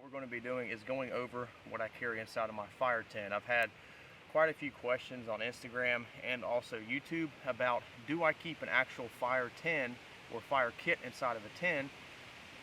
we're going to be doing is going over what I carry inside of my fire tin. I've had quite a few questions on Instagram and also YouTube about, do I keep an actual fire tin or fire kit inside of a tin?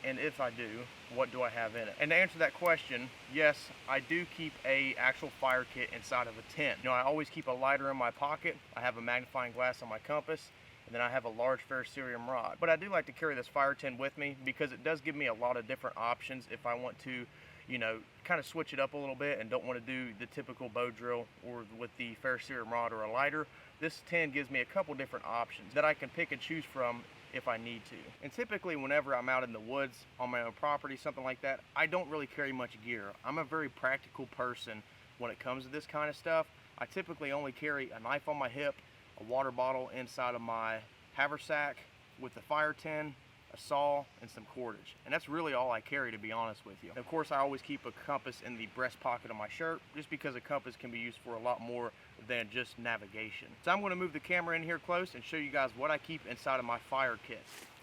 And if I do, what do I have in it? And to answer that question, yes, I do keep a actual fire kit inside of a tin. You know, I always keep a lighter in my pocket. I have a magnifying glass on my compass, and then I have a large ferrocerium rod. But I do like to carry this fire tin with me because it does give me a lot of different options if I want to, you know, kind of switch it up a little bit and don't want to do the typical bow drill or with the ferrocerium rod or a lighter. This tin gives me a couple different options that I can pick and choose from if I need to. And typically whenever I'm out in the woods on my own property, something like that, I don't really carry much gear. I'm a very practical person when it comes to this kind of stuff. I typically only carry a knife on my hip, a water bottle inside of my haversack with the fire tin, a saw, and some cordage. And that's really all I carry, to be honest with you. And of course, I always keep a compass in the breast pocket of my shirt, just because a compass can be used for a lot more than just navigation. So I'm going to move the camera in here close and show you guys what I keep inside of my fire kit.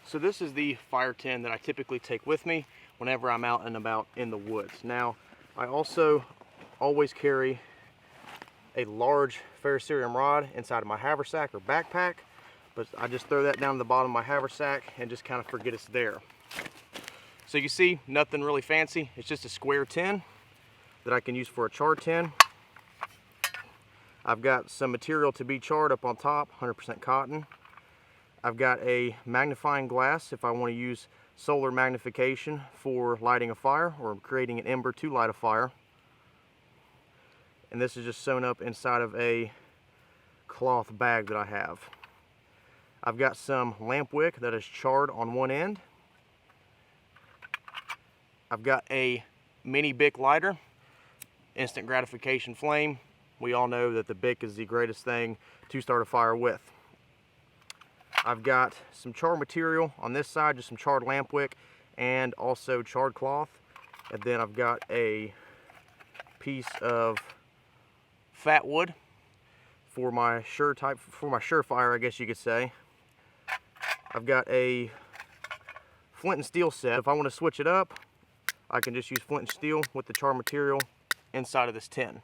So this is the fire tin that I typically take with me whenever I'm out and about in the woods. Now, I also always carry a large ferrocerium rod inside of my haversack or backpack, but I just throw that down to the bottom of my haversack and just kind of forget it's there. So you see, nothing really fancy. It's just a square tin that I can use for a char tin. I've got some material to be charred up on top, 100% cotton. I've got a magnifying glass if I want to use solar magnification for lighting a fire or creating an ember to light a fire. And this is just sewn up inside of a cloth bag that I have. I've got some lamp wick that is charred on one end. I've got a mini Bic lighter, instant gratification flame. We all know that the Bic is the greatest thing to start a fire with. I've got some char material on this side, just some charred lamp wick and also charred cloth. And then I've got a piece of fat wood for my surefire, I guess you could say. I've got a flint and steel set. If I want to switch it up, I can just use flint and steel with the char material inside of this tin.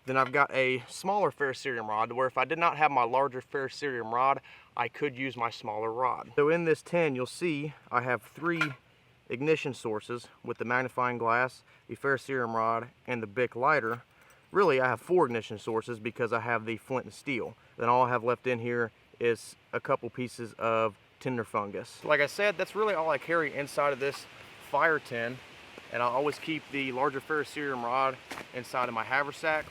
Then I've got a smaller ferrocerium rod, where if I did not have my larger ferrocerium rod, I could use my smaller rod. So in this tin, you'll see I have 3 ignition sources with the magnifying glass, the ferrocerium rod, and the Bic lighter. Really, I have 4 ignition sources because I have the flint and steel. Then all I have left in here is a couple pieces of tinder fungus. Like I said, that's really all I carry inside of this fire tin. And I always keep the larger ferrocerium rod inside of my haversack.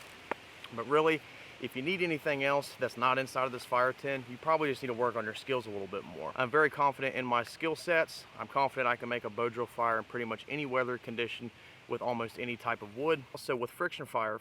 But really, if you need anything else that's not inside of this fire tin, you probably just need to work on your skills a little bit more. I'm very confident in my skill sets. I'm confident I can make a bow drill fire in pretty much any weather condition with almost any type of wood. Also with friction fire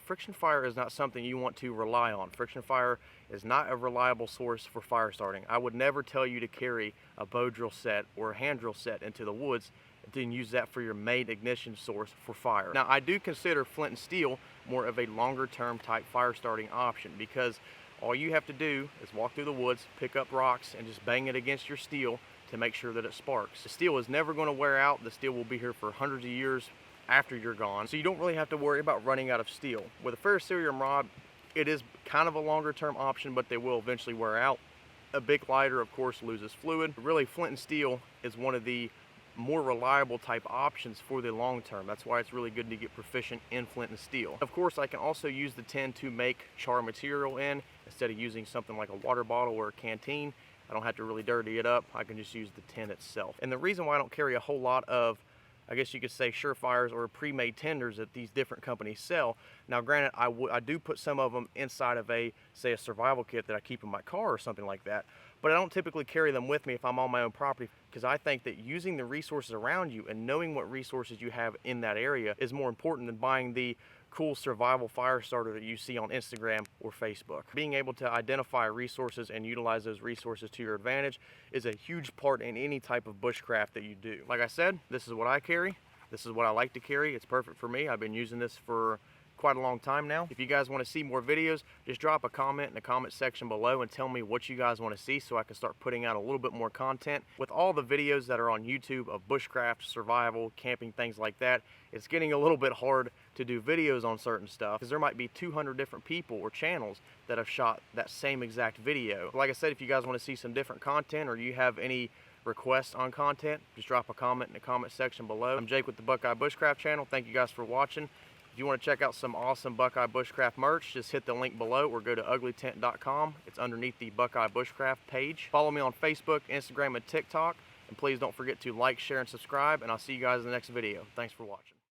is not something you want to rely on. Friction fire is not a reliable source for fire starting. I would never tell you to carry a bow drill set or a hand drill set into the woods and then use that for your main ignition source for fire. Now, I do consider flint and steel more of a longer term type fire starting option, because all you have to do is walk through the woods, pick up rocks, and just bang it against your steel to make sure that it sparks. The steel is never going to wear out. The steel will be here for hundreds of years after you're gone, so you don't really have to worry about running out of steel. With a ferrocerium rod, it is kind of a longer term option, but they will eventually wear out. A Bic lighter, of course, loses fluid. Really, flint and steel is one of the more reliable type options for the long term. That's why it's really good to get proficient in flint and steel. Of course, I can also use the tin to make char material in, instead of using something like a water bottle or a canteen. I don't have to really dirty it up. I can just use the tin itself. And the reason why I don't carry a whole lot of, I guess you could say, surefires or pre-made tenders that these different companies sell. Now granted, I do put some of them inside of say a survival kit that I keep in my car or something like that, but I don't typically carry them with me if I'm on my own property, because I think that using the resources around you and knowing what resources you have in that area is more important than buying the cool survival fire starter that you see on Instagram or Facebook. Being able to identify resources and utilize those resources to your advantage is a huge part in any type of bushcraft that you do. Like I said, this is what I carry. This is what I like to carry. It's perfect for me. I've been using this for quite a long time now. If you guys want to see more videos, just drop a comment in the comment section below and tell me what you guys want to see so I can start putting out a little bit more content. With all the videos that are on YouTube of bushcraft, survival, camping, things like that, it's getting a little bit hard to do videos on certain stuff because there might be 200 different people or channels that have shot that same exact video. Like I said, if you guys want to see some different content or you have any requests on content, just drop a comment in the comment section below. I'm Jake with the Buckeye Bushcraft channel. Thank you guys for watching. If you want to check out some awesome Buckeye Bushcraft merch, just hit the link below or go to uglytent.com. It's underneath the Buckeye Bushcraft page. Follow me on Facebook, Instagram, and TikTok. And please don't forget to like, share, and subscribe. And I'll see you guys in the next video. Thanks for watching.